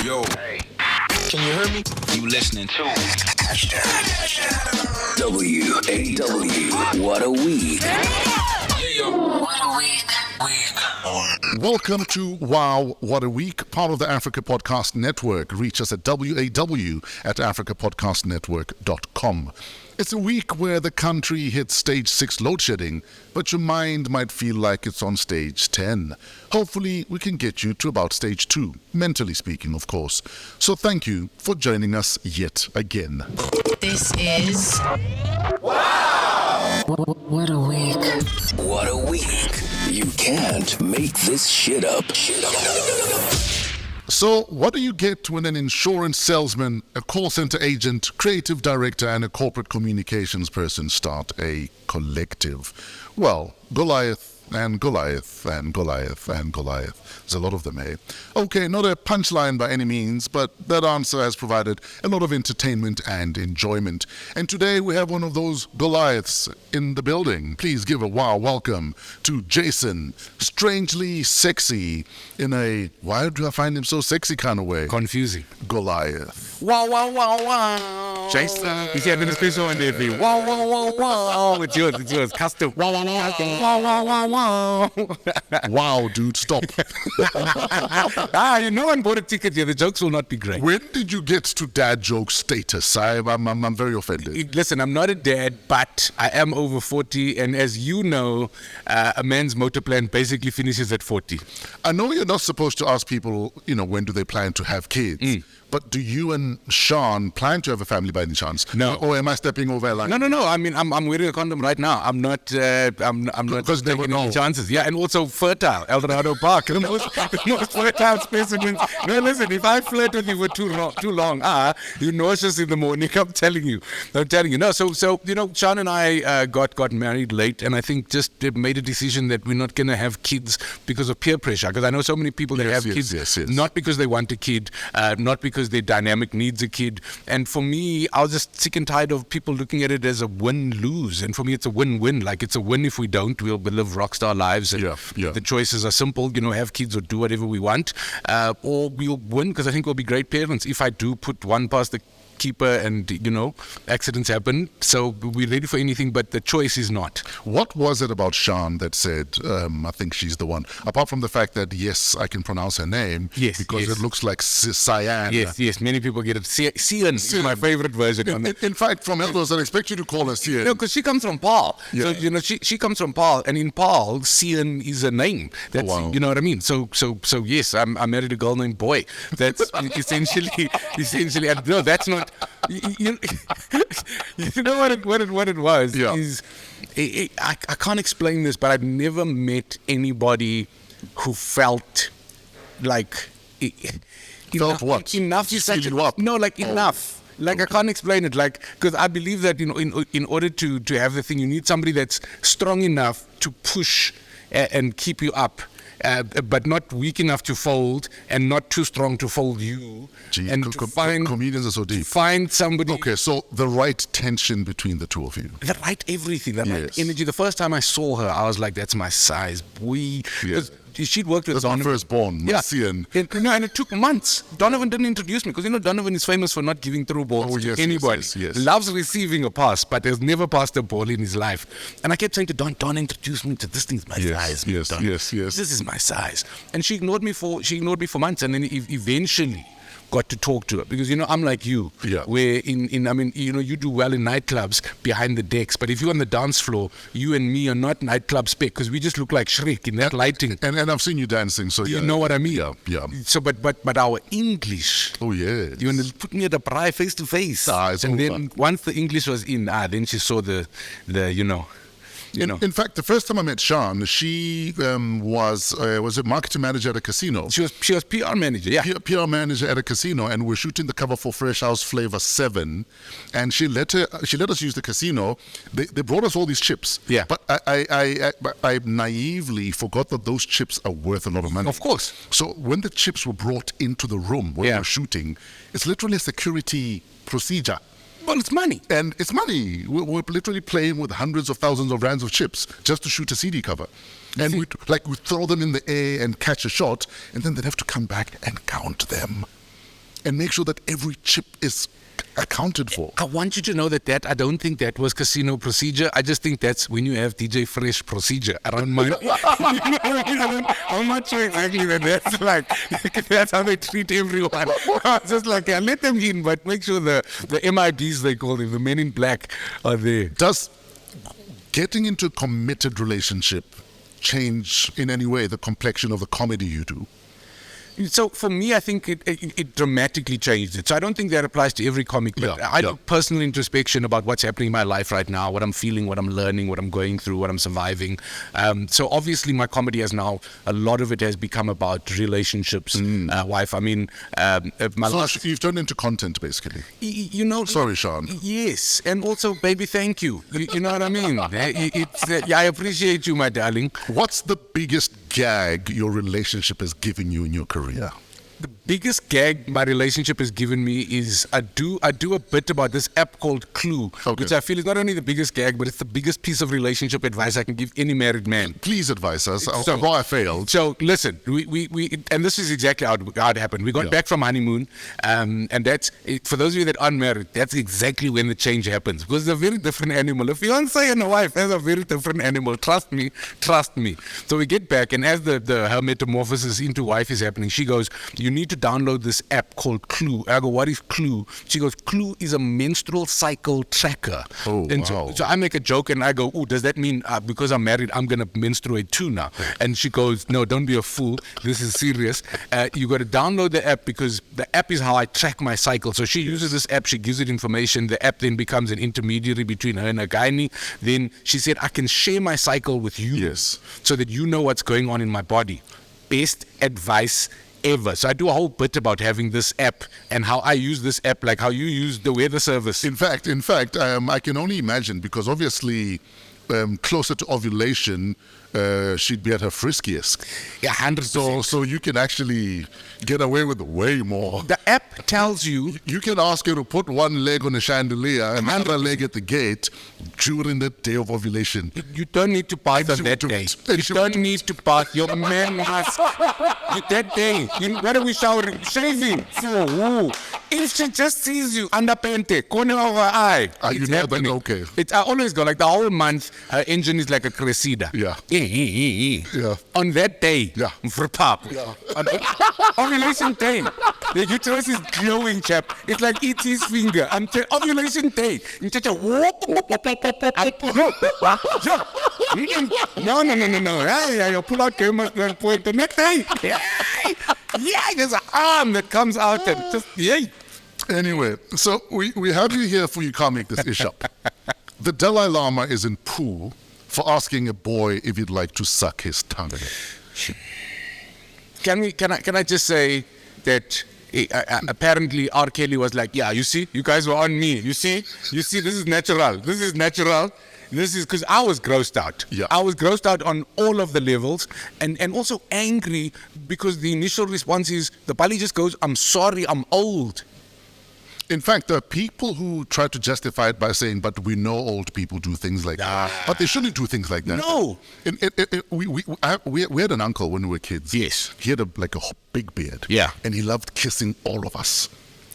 Yo. Hey. Can you hear me? You listening to WAW. What a week. What a week. Welcome to WOW What a Week, part of the Africa Podcast Network. Reach us at WAW@africapodcastnetwork.com. It's a week where the country hits stage 6 load shedding, but your mind might feel like it's on stage 10. Hopefully, we can get you to about stage 2, mentally speaking, of course. So thank you for joining us yet again. This is Wow! What a week. What a week. You can't make this shit up. So, what do you get when an insurance salesman, a call center agent, creative director, and a corporate communications person start a collective? Well, Goliath and Goliath and Goliath and Goliath. There's a lot of them, eh? Okay, not a punchline by any means, but that answer has provided a lot of entertainment and enjoyment. And today we have one of those Goliaths in the building. Please give a wow welcome to Jason, strangely sexy in a, why do I find him so sexy kind of way? Confusing. Goliath. Wow, wow, wow, wow. Jason. You see, I've been a special one day. Wow, wow, wow, wow. It's yours. Custom. Wow, wow, wow, wow, wow, wow, wow. Wow, dude, stop. No one bought a ticket here. The jokes will not be great. When did you get to dad joke status? I'm very offended. Listen, I'm not a dad, but I am over 40. And as you know, a man's motor plan basically finishes at 40. I know you're not supposed to ask people, when do they plan to have kids? But do you and Sean plan to have a family by any chance? No. Or am I stepping over a line? No. I mean, I'm wearing a condom right now. I'm not taking any chances. Yeah, and also fertile. Eldorado Park. The most fertile specimens. No, listen, if I flirt with you for too long, you're nauseous in the morning. I'm telling you. No, so Sean and I got married late, and I think just made a decision that we're not going to have kids because of peer pressure. Because I know so many people that have kids, not because they want a kid, not because their dynamic needs a kid. And for me, I was just sick and tired of people looking at it as a win-lose. And for me, it's a win-win. Like, it's a win if we don't. We'll live rock star lives. And the choices are simple, have kids or do whatever we want. Or we'll win because I think we'll be great parents if I do put one past the keeper and, accidents happen. So we're ready for anything, but the choice is not. What was it about Sean that said, I think she's the one? Apart from the fact that, yes, I can pronounce her name. Yes. Because it looks like Cyan. Yes. Many people get it. Cyan is my favorite version. In fact, from elders, I expect you to call her Cyan. No, because she comes from Paul. Yeah. So, she comes from Paul. And in Paul, Cyan is a name. That's, wow. You know what I mean? So yes, I married a girl named Boy. That's essentially, no, that's not... You know what it was? Yeah. Is I can't explain this, but I've never met anybody who felt like what? Enough is such enough. Like, I can't explain it. Like, because I believe that in order to have the thing, you need somebody that's strong enough to push and keep you up. But not weak enough to fold and not too strong to fold you. Gee, and comedians are so deep. Find somebody. Okay, so the right tension between the two of you. The right everything, the right energy. The first time I saw her, I was like, that's my size. She'd worked with That's Donovan. my firstborn, Cyan. And it took months. Donovan didn't introduce me because, Donovan is famous for not giving through balls to anybody. Yes. Loves receiving a pass, but has never passed a ball in his life. And I kept saying to Don, introduce me to this thing's my size. Don. Yes. This is my size. And she ignored me for months, and then eventually got to talk to her because I'm like you, where you do well in nightclubs behind the decks, but if you're on the dance floor, you and me are not nightclub spec because we just look like Shrek in that lighting. And I've seen you dancing, so you know what I mean. Yeah. So, but our English. Oh yeah. You want to put me at the braai face to face, and then once the English was in, then she saw the. In fact, the first time I met Sean, she was a marketing manager at a casino. She was PR manager, yeah. PR manager at a casino, and we're shooting the cover for Fresh House Flavor 7, and she let us use the casino. They brought us all these chips. Yeah. But I naively forgot that those chips are worth a lot of money. Of course. So when the chips were brought into the room where we were shooting, it's literally a security procedure. Well, it's money. And it's money. We're literally playing with hundreds of thousands of rands of chips just to shoot a CD cover. And we'd throw them in the air and catch a shot, and then they'd have to come back and count them. and make sure that every chip is accounted for. I want you to know that I don't think that was casino procedure. I just think that's when you have DJ Fresh procedure around my. I'm not sure exactly that that's like. That's how they treat everyone. I was just like, yeah, let them in, but make sure the MIBs, they call them, the men in black, are there. Does getting into a committed relationship change in any way the complexion of the comedy you do? So for me, I think it dramatically changed it. So I don't think that applies to every comic, but I do personal introspection about what's happening in my life right now, what I'm feeling, what I'm learning, what I'm going through, what I'm surviving. So obviously my comedy has now, a lot of it has become about relationships, wife. I mean, you've turned into content basically. You know. Sorry, Sean. Yes, and also, baby, thank you. You know what I mean? I appreciate you, my darling. What's the biggest gag your relationship has given you in your career? The biggest gag my relationship has given me is I do a bit about this app called Clue, which I feel is not only the biggest gag, but it's the biggest piece of relationship advice I can give any married man. Please advise us. How I failed. So listen, we and this is exactly how it happened. We got back from honeymoon, and that's for those of you that aren't married. That's exactly when the change happens, because it's a very different animal. A fiance and a wife is a very different animal. Trust me. So we get back, and as her metamorphosis into wife is happening, she goes, "You need to download this app called Clue." I go, "What is Clue?" She goes, "Clue is a menstrual cycle tracker." So I make a joke and I go, "Oh, does that mean because I'm married, I'm going to menstruate too now?" And she goes, "No, don't be a fool. This is serious. You got to download the app, because the app is how I track my cycle." So she uses this app, she gives it information. The app then becomes an intermediary between her and her gynae. Then she said, "I can share my cycle with you, so that you know what's going on in my body." Best advice ever. So I do a whole bit about having this app and how I use this app, like how you use the weather service. In fact, I can only imagine, because obviously closer to ovulation, she'd be at her friskiest. Yeah, 100%. So you can actually get away with way more. The app tells you. You can ask her to put one leg on a chandelier and another leg at the gate during the day of ovulation. You don't need to pass on that day. You don't need to pass. Your man must. That day, you better be showering, shaving. If she just sees you underpainted, corner of her eye, you know that, okay. I always go, like the whole month, her engine is like a Cressida. Yeah. On that day, on ovulation day, the uterus is glowing, chap. It's like E.T.'s finger. Ovulation day. No. You pull out camera and point the next day. There's an arm that comes out and just, Anyway, so we have you here for you can't make this ish up. The Dalai Lama is in pool for asking a boy if he'd like to suck his tongue. Can I just say that apparently R. Kelly was like, yeah, you see, you guys were on me. You see, this is natural. This is because I was grossed out. Yeah. I was grossed out on all of the levels, and also angry because the initial response is the Bali just goes, "I'm sorry, I'm old." In fact, there are people who try to justify it by saying, but we know old people do things like that. But they shouldn't do things like that. No. We had an uncle when we were kids. Yes. He had a big beard. Yeah. And he loved kissing all of us.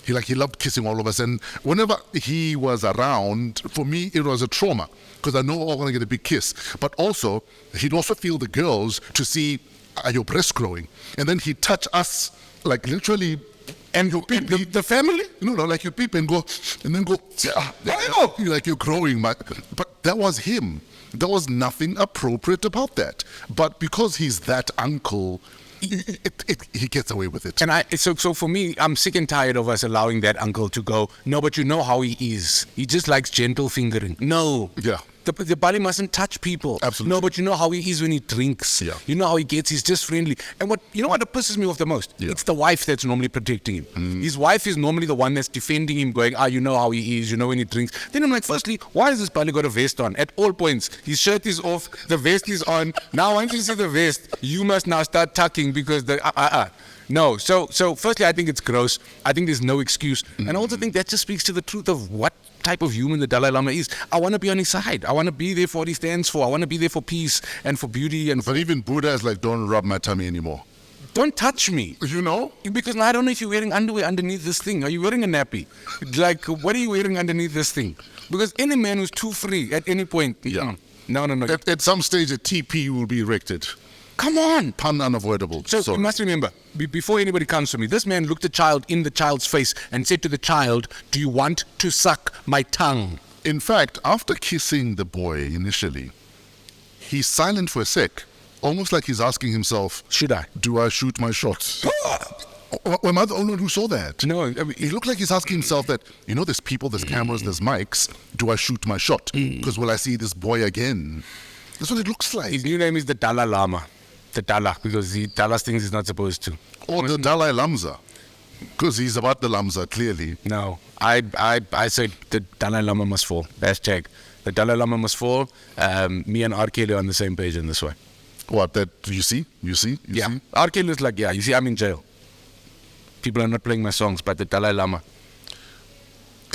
He loved kissing all of us. And whenever he was around, for me, it was a trauma, because I know we're all going to get a big kiss. But also, he'd also feel the girls to see, are your breasts growing? And then he'd touch us, like literally. And you peep, the family? No, like you peep and go, and then go, like you're growing. But that was him. There was nothing appropriate about that. But because he's that uncle, he gets away with it. And so for me, I'm sick and tired of us allowing that uncle to go, no, but you know how he is. He just likes gentle fingering. No. Yeah. The Bali mustn't touch people. Absolutely. No, but you know how he is when he drinks. Yeah. You know how he gets. He's just friendly. And what pisses me off the most? Yeah. It's the wife that's normally protecting him. His wife is normally the one that's defending him, going, you know how he is. You know when he drinks. Then I'm like, firstly, why has this Bali got a vest on? At all points, his shirt is off, the vest is on. Now, once you see the vest, you must now start tucking because No. So firstly, I think it's gross. I think there's no excuse. And I also think that just speaks to the truth of what type of human the Dalai Lama is. I want to be on his side. I want to be there for what he stands for. I want to be there for peace and for beauty. But even Buddha is like, don't rub my tummy anymore. Don't touch me. You know? Because I don't know if you're wearing underwear underneath this thing. Are you wearing a nappy? Like, what are you wearing underneath this thing? Because any man who's too free at any point, Yeah. No. At some stage, a TP will be erected. Come on. Pun unavoidable. So Sorry. you must remember, before anybody comes to me, this man looked the child in the child's face and said to the child, "Do you want to suck my tongue?" In fact, after kissing the boy initially, he's silent for a sec, almost like he's asking himself, Should I? do I shoot my shot? Am I the only one who saw that? No, I mean, He looked like he's asking himself that, there's people, there's cameras, there's mics. Do I shoot my shot? Because will I see this boy again? That's what it looks like. his new name is the Dalai Lama. The Dalai, because he Dalai things he's not supposed to. Or the Dalai Lamza. Because he's about the Lamza, clearly. No, I said the Dalai Lama must fall. Hashtag. The Dalai Lama must fall. Me and R. Kelly are on the same page in this way. What, that, you see? You see? R. Kelly is like, you see, I'm in jail. People are not playing my songs, but the Dalai Lama.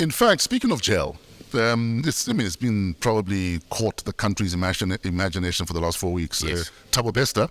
In fact, speaking of jail, it's been probably caught the country's imagination for the last 4 weeks. Yes. Thabo Bester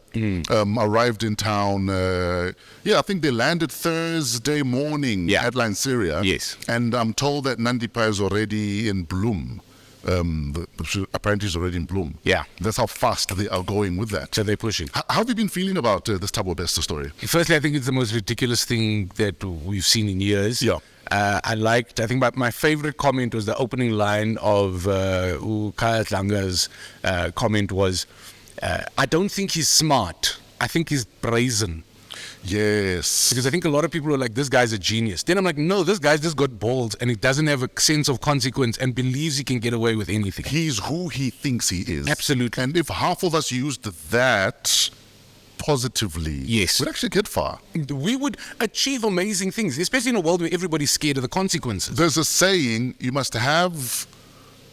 arrived in town. I think they landed Thursday morning at Lanseria. Yes. And I'm told that Nandipa is already in bloom. Apparently, he's already in bloom. Yeah. That's how fast they are going with that. So they're pushing. How have you been feeling about this Thabo Bester story? Firstly, I think it's the most ridiculous thing that we've seen in years. Yeah. I think my favorite comment was the opening line of Kaya Langa's comment was, I don't think he's smart. I think he's brazen. Yes. Because I think a lot of people are like, this guy's a genius. Then I'm like, no, this guy's just got balls and he doesn't have a sense of consequence and believes he can get away with anything. He's who he thinks he is. Absolutely. And if half of us used that positively, yes, we'd actually get far. We would achieve amazing things, especially in a world where everybody's scared of the consequences. There's a saying, you must have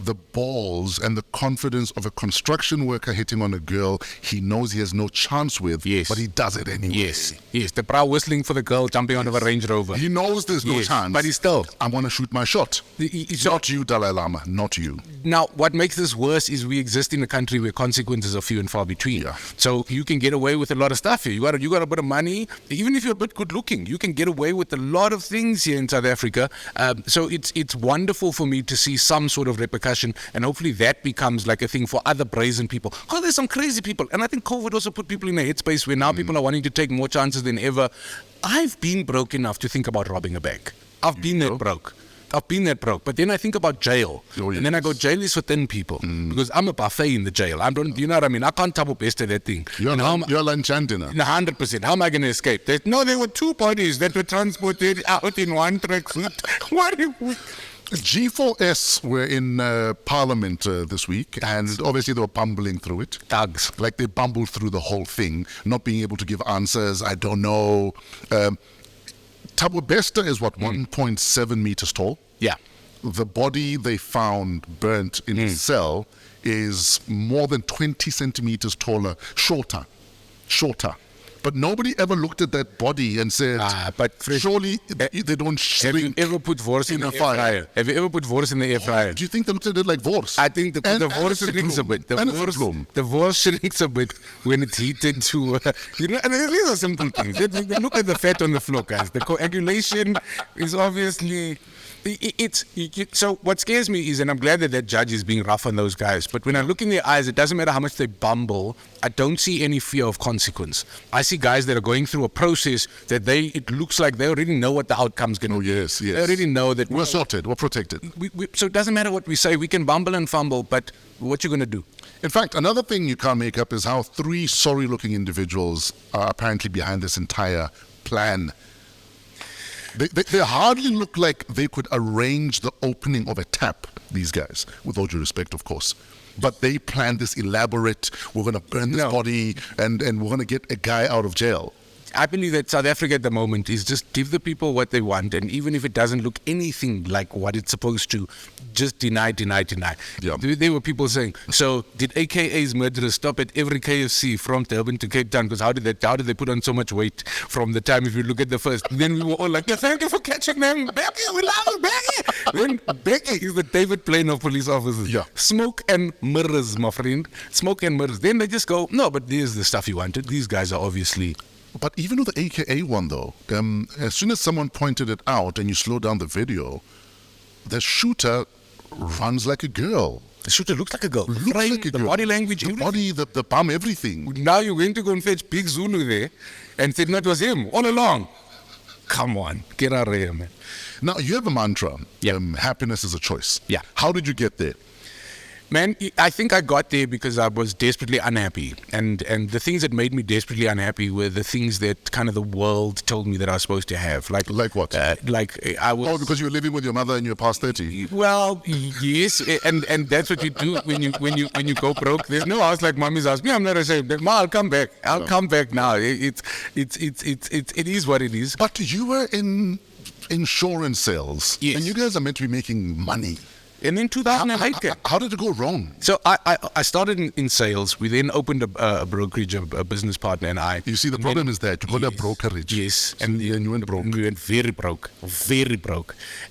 the balls and the confidence of a construction worker hitting on a girl he knows he has no chance with, but he does it anyway. Yes, the brow whistling for the girl jumping out of a Range Rover. He knows there's no chance, but he still, I want to shoot my shot. Not you, Dalai Lama, not you. Now, what makes this worse is we exist in a country where consequences are few and far between. Yeah. So you can get away with a lot of stuff here. You got a bit of money. Even if you're a bit good looking, you can get away with a lot of things here in South Africa. So it's wonderful for me to see some sort of repercussion, and hopefully that becomes like a thing for other brazen people. Because there's some crazy people, and I think COVID also put people in a headspace where now people are wanting to take more chances than ever. I've been broke enough to think about robbing a bank. I've been that broke. But then I think about jail. And then I go, jail is for thin people. Because I'm a buffet in the jail. You know what I mean? I can't Thabo Bester that thing. You're lunch and dinner. 100%. How am I going to escape? There were two bodies that were transported out in one tracksuit. What if we... G4S were in Parliament this week, and obviously they were bumbling through it. Thugs. Like they bumbled through the whole thing, not being able to give answers. I don't know. Thabo Bester is 1.7 meters tall. Yeah. The body they found burnt in his cell is more than 20 centimeters taller, shorter. But nobody ever looked at that body and said, surely they don't shrink. Have you ever put Wors in the air fryer? Have you ever put Wors in the air fryer? Do you think they looked at it like Wors? I think the Wors shrinks a bit. The Wors shrinks a bit when it's heated to, and these are simple things. Look at the fat on the floor, guys. The coagulation is obviously... So what scares me is, and I'm glad that judge is being rough on those guys, but when I look in their eyes, it doesn't matter how much they bumble, I don't see any fear of consequence. I see guys that are going through a process that it looks like they already know what the outcome's going to be. Yes. They already know that we're sorted, we're protected. So it doesn't matter what we say, we can bumble and fumble, but what you going to do? In fact, another thing you can't make up is how 3 sorry-looking individuals are apparently behind this entire plan. They hardly look like they could arrange the opening of a tap, these guys, with all due respect, of course. But they planned this elaborate, we're going to burn this body and we're going to get a guy out of jail. I believe that South Africa at the moment is just give the people what they want, and even if it doesn't look anything like what it's supposed to, just deny. Yeah. There were people saying, so did AKA's murderers stop at every KFC from Durban to Cape Town? Because how did they put on so much weight from the time, if you look at the first? Then we were all like, thank you for catching them, Becky, we love Becky. Then Becky is the David Blaine of police officers. Yeah. Smoke and mirrors, my friend. Smoke and mirrors. Then they just go, no, but here's the stuff you wanted. These guys are obviously But even with the AKA one though, as soon as someone pointed it out and you slow down the video, the shooter runs like a girl. The shooter looks like a girl. Looks like a the girl. body language, the everything. body, the bum, everything. Now you're going to go and fetch Big Zulu there and said, no, it was him all along. Come on, get out of here, man. Now, you have a mantra. Yeah. Happiness is a choice. Yeah. How did you get there? Man, I think I got there because I was desperately unhappy. And the things that made me desperately unhappy were the things that kind of the world told me that I was supposed to have. Like what? Like I was... Oh, because you were living with your mother and you're past 30. Well, yes, and that's what you do when you go broke. There's no house like mommy's house. Me, I'm not ashamed. Ma, I'll come back. I'll come back now. It is what it is. But you were in insurance sales. Yes. And you guys are meant to be making money. And then 2008 came. How did it go wrong? So I started in sales. We then opened a brokerage, a business partner and I. You see, the problem is that you got a brokerage. Yes. So and you went broke. We went very broke.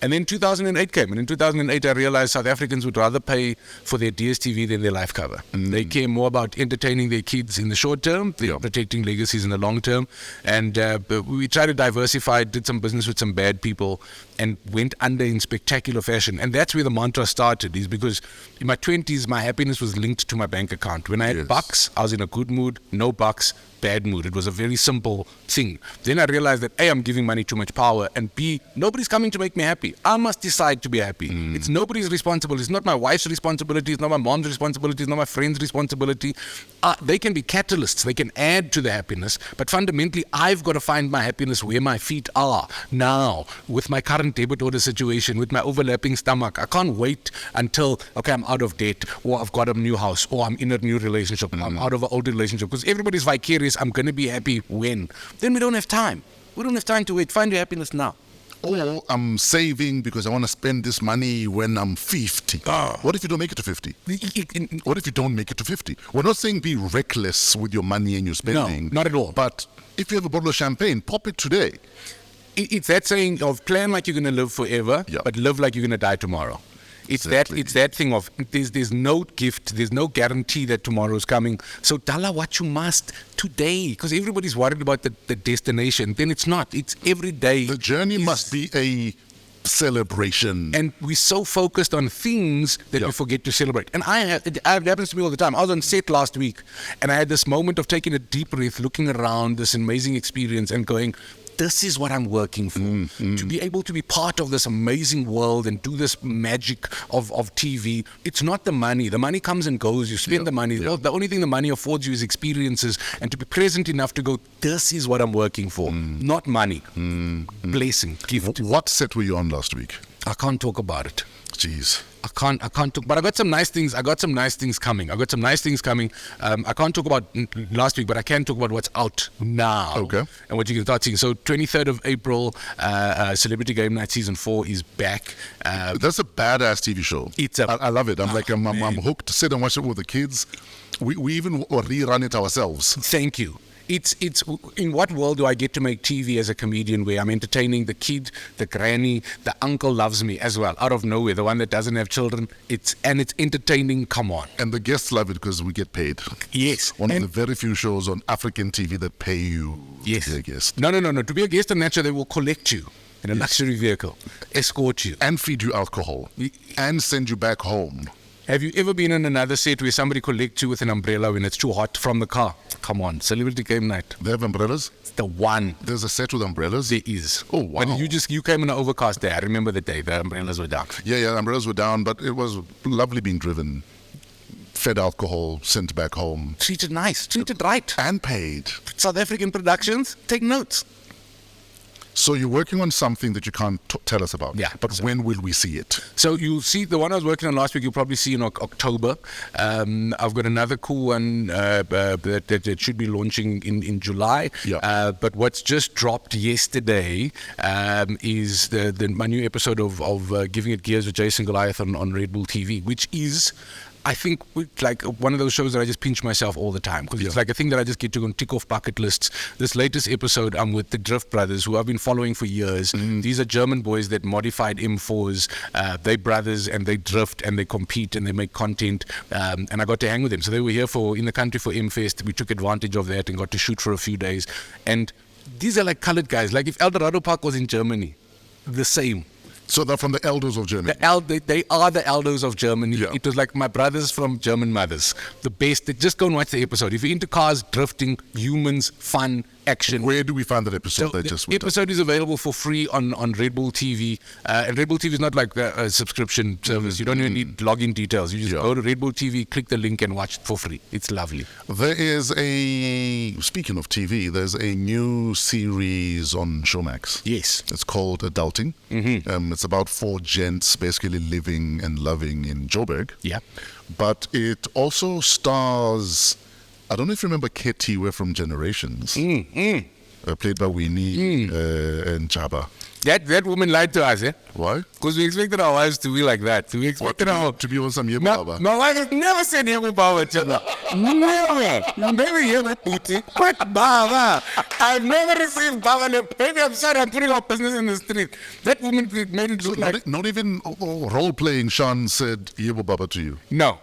And then 2008 came. And in 2008, I realized South Africans would rather pay for their DSTV than their life cover. They care more about entertaining their kids in the short term, than protecting legacies in the long term. And we tried to diversify, did some business with some bad people, and went under in spectacular fashion. And that's where the mantra started, is because in my 20s, my happiness was linked to my bank account. When I had bucks, I was in a good mood. No bucks, bad mood. It was a very simple thing. Then I realized that A, I'm giving money too much power, and B, nobody's coming to make me happy. I must decide to be happy. It's nobody's responsibility. It's not my wife's responsibility. It's not my mom's responsibility. It's not my friend's responsibility. They can be catalysts. They can add to the happiness, but fundamentally, I've got to find my happiness where my feet are now, with my current debit order situation, with my overlapping stomach. I can't wait until, okay, I'm out of debt, or I've got a new house, or I'm in a new relationship, I'm out of an old relationship, because everybody's vicarious. I'm going to be happy when. Then we don't have time. We don't have time to wait. Find your happiness now. Or I'm saving because I want to spend this money when I'm 50. What if you don't make it to 50? What if you don't make it to 50? We're not saying be reckless with your money and your spending. No, not at all. But if you have a bottle of champagne, pop it today. It's that saying of plan like you're going to live forever, but live like you're going to die tomorrow. It's that thing of there's no gift, there's no guarantee that tomorrow's coming. So tell her what you must today, because everybody's worried about the destination. Then it's not. It's every day. The journey must be a celebration. And we're so focused on things that we forget to celebrate. And it happens to me all the time. I was on set last week, and I had this moment of taking a deep breath, looking around this amazing experience and going, this is what I'm working for. To be able to be part of this amazing world and do this magic of TV. It's not the money. The money comes and goes. You spend the money. The only thing the money affords you is experiences, and to be present enough to go, this is what I'm working for. Not money. Blessing, gift. What set were you on last week? I can't talk about it. Jeez. I can't talk, but I got some nice things. I got some nice things coming. I can't talk about last week, but I can talk about what's out now. Okay. And what you can start seeing. So 23rd of April, Celebrity Game Night Season 4 is back. That's a badass TV show. I love it. I'm hooked to sit and watch it with the kids. We even rerun it ourselves. Thank you. It's in what world do I get to make TV as a comedian where I'm entertaining the kid, the granny, the uncle loves me as well, out of nowhere, the one that doesn't have children. It's entertaining, come on. And the guests love it because we get paid. Yes. One of the very few shows on African TV that pay you to be a guest. No. To be a guest on that show, they will collect you in a luxury vehicle, escort you. And feed you alcohol. And send you back home. Have you ever been on another set where somebody collects you with an umbrella when it's too hot from the car? Come on, Celebrity Game Night. They have umbrellas? It's the one. There's a set with umbrellas? There is. Oh, wow. But you came on an overcast day. I remember the day the umbrellas were down. Yeah, umbrellas were down, but it was lovely being driven. Fed alcohol, sent back home. Treated nice, treated right. And paid. South African Productions, take notes. So you're working on something that you can't tell us about. Yeah. But when will we see it? So you'll see the one I was working on last week. You'll probably see in October. I've got another cool one that should be launching in July. Yeah. But what's just dropped yesterday is my new episode of Giving It Gears with Jason Goliath on Red Bull TV, which is I think it's like one of those shows that I just pinch myself all the time because it's like a thing that I just get to go and tick off bucket lists. This latest episode, I'm with the Drift brothers, who I've been following for years. These are German boys that modified M4s. They brothers and they drift and they compete and they make content. And I got to hang with them. So they were here in the country for M-Fest. We took advantage of that and got to shoot for a few days. And these are like colored guys. Like if Eldorado Park was in Germany, the same. So they're from the elders of Germany. They are the elders of Germany. Yeah. It was like my brothers from German mothers. The best. Just go and watch the episode. If you're into cars, drifting, humans, fun, action. Where do we find that episode? So the episode is available for free on Red Bull TV. And Red Bull TV is not like a subscription service. You don't even need login details. You just go to Red Bull TV, click the link and watch it for free. It's lovely. There is speaking of TV, there's a new series on Showmax. Yes. It's called Adulting. It's about 4 gents basically living and loving in Joburg. Yeah. But it also stars, I don't know if you remember Ketty, we're from Generations. Played by Winnie and Jabba. That woman lied to us, eh? Why? Because we expected our wives to be like that. We expected To be on some Yebo Baba. My wife has never said Yebo Baba to her. Never. You never hear that booty. What Baba? I've never received Baba name. Maybe I'm sorry, I'm putting our business in the street. That woman made it look like... Not even role-playing Sean said Yebo Baba to you. No.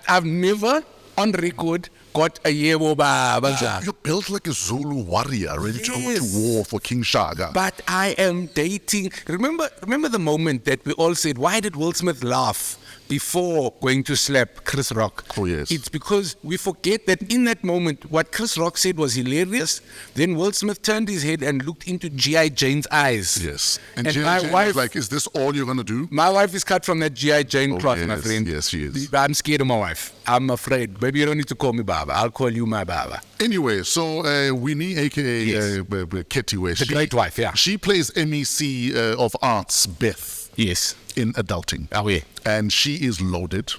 I've never, on record, got a Yebo Baba. You're built like a Zulu warrior, ready to go to war for King Shaga. But I am dating. Remember the moment that we all said, why did Will Smith laugh before going to slap Chris Rock? Oh, yes. It's because we forget that in that moment, what Chris Rock said was hilarious. Then Will Smith turned his head and looked into G.I. Jane's eyes. Yes. And G.I. my Jane wife was like, is this all you're going to do? My wife is cut from that G.I. Jane cloth, my yes, friend. yes, she is. I'm scared of my wife. I'm afraid. Maybe you don't need to call me Baba. I'll call you my Baba. Anyway, so Winnie, a.k.a. Yes. Ketty, The great wife, yeah. She plays MEC of Arts, Beth, Yes. in Adulting. Oh, yeah. And she is loaded,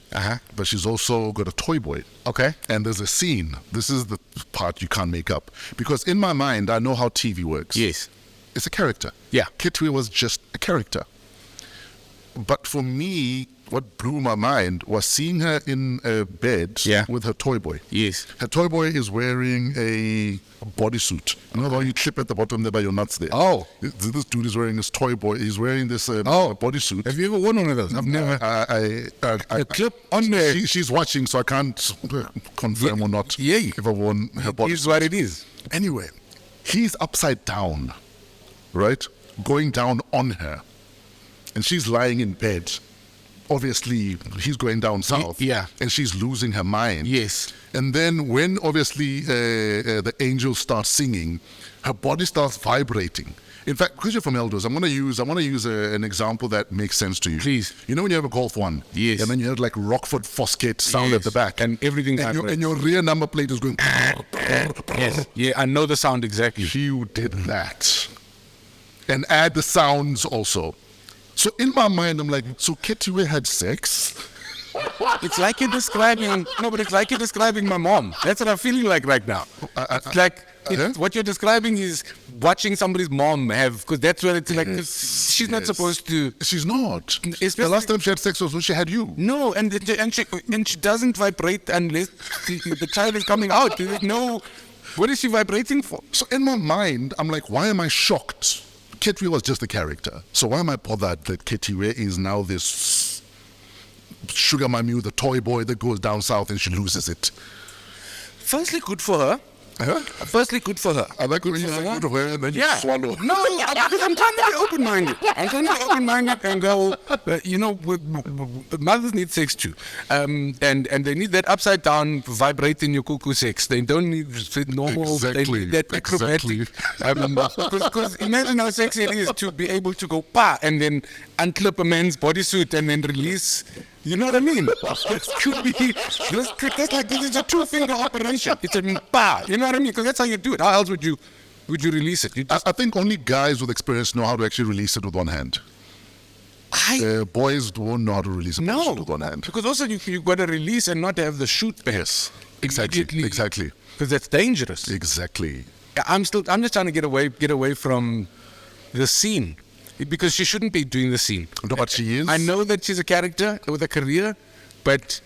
but she's also got a toy boy. Okay. And there's a scene. This is the part you can't make up. Because in my mind, I know how TV works. Yes. It's a character. Yeah. Kitwe was just a character. But for me, what blew my mind was seeing her in a bed with her toy boy. Yes. Her toy boy is wearing a bodysuit. You know how you clip at the bottom there by your nuts there? Oh. This dude is wearing this toy boy. He's wearing this bodysuit. Have you ever worn one of those? I've never. A clip on there. She's watching, so I can't confirm or not if I worn her bodysuit. Here's what it is. Anyway, he's upside down, right? Going down on her. And she's lying in bed. Obviously, he's going down south. Yeah. And she's losing her mind. Yes. And then when obviously the angel starts singing, her body starts vibrating. In fact, because you're from Elders, I want to use an example that makes sense to you. Please. You know when you have a Golf 1? Yes. And then you have like Rockford Foskett sound at the back. And everything. And your rear number plate is going... Yes. Yeah, I know the sound exactly. She did that. And add the sounds also. So in my mind, I'm like, so Ketty had sex? It's like you're describing, it's like you're describing my mom. That's what I'm feeling like right now. What you're describing is watching somebody's mom have, because that's what it's like, she's not supposed to. She's not. The last time she had sex was when she had you. No, and she doesn't vibrate unless the child is coming out. There's no, what is she vibrating for? So in my mind, I'm like, why am I shocked? Ketty was just a character. So why am I bothered that Ketty is now this sugar mommy with a toy boy that goes down south and she loses it? Firstly, good for her. Firstly, good for her. I like when you say good for her and then you swallow. No, because I'm trying to be open-minded. And go, mothers need sex too. And they need that upside-down, vibrating your cuckoo sex. They don't need normal, they need that acrobatic. Because imagine how sexy it is to be able to go pa and then unclip a man's bodysuit and then release. You know what I mean? It could be, that's like, this is a 2-finger operation. It's a pa. You know what I mean? Because that's how you do it. How else would you release it? I think only guys with experience know how to actually release it with one hand. Boys don't know how to release it with one hand. Because also you've got to release and not have the shoot back. Yes, exactly. Because that's dangerous. Exactly. I'm just trying to get away from the scene. Because she shouldn't be doing the scene. No, but she is. I know that she's a character with a career, but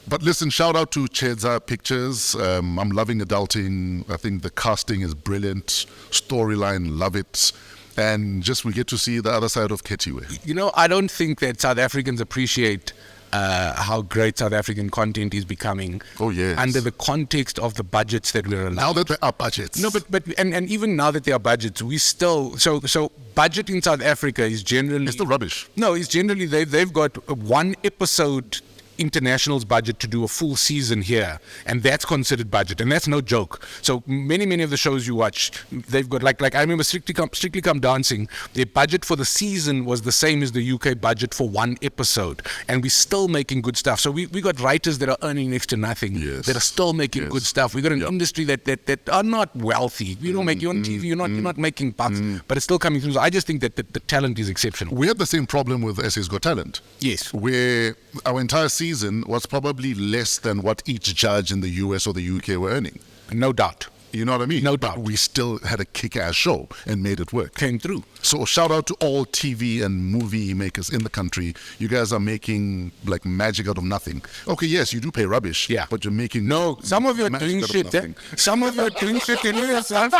But listen, shout out to Chedza Pictures. I'm loving Adulting. I think the casting is brilliant. Storyline, love it. And just we get to see the other side of Ketiwe. You know, I don't think that South Africans appreciate how great South African content is becoming. Oh, yes. Under the context of the budgets that we're allowed. Now that there are budgets. No, but even now that there are budgets, we still so budget in South Africa is generally It's still rubbish. No, it's generally they've got one episode internationals budget to do a full season here, and that's considered budget, and that's no joke. So many of the shows you watch, they've got like I remember Strictly Come Dancing, their budget for the season was the same as the UK budget for one episode, and we're still making good stuff. So we got writers that are earning next to nothing, Yes. that are still making good stuff. We got an industry that are not wealthy. You don't make you on TV, you're not making bucks, but it's still coming through. So I just think that the talent is exceptional. We had the same problem with SA's Got Talent. Yes. Where our entire season was probably less than what each judge in the US or the UK were earning. No doubt. You know what I mean? No But doubt. we still had a kick-ass show and made it work. Came through. So shout out to all TV and movie makers in the country. You guys are making like magic out of nothing. Okay, yes, you do pay rubbish. Yeah. But you're making No, some of you are magic doing out of shit. nothing. Some of you are doing shit. You know yourself.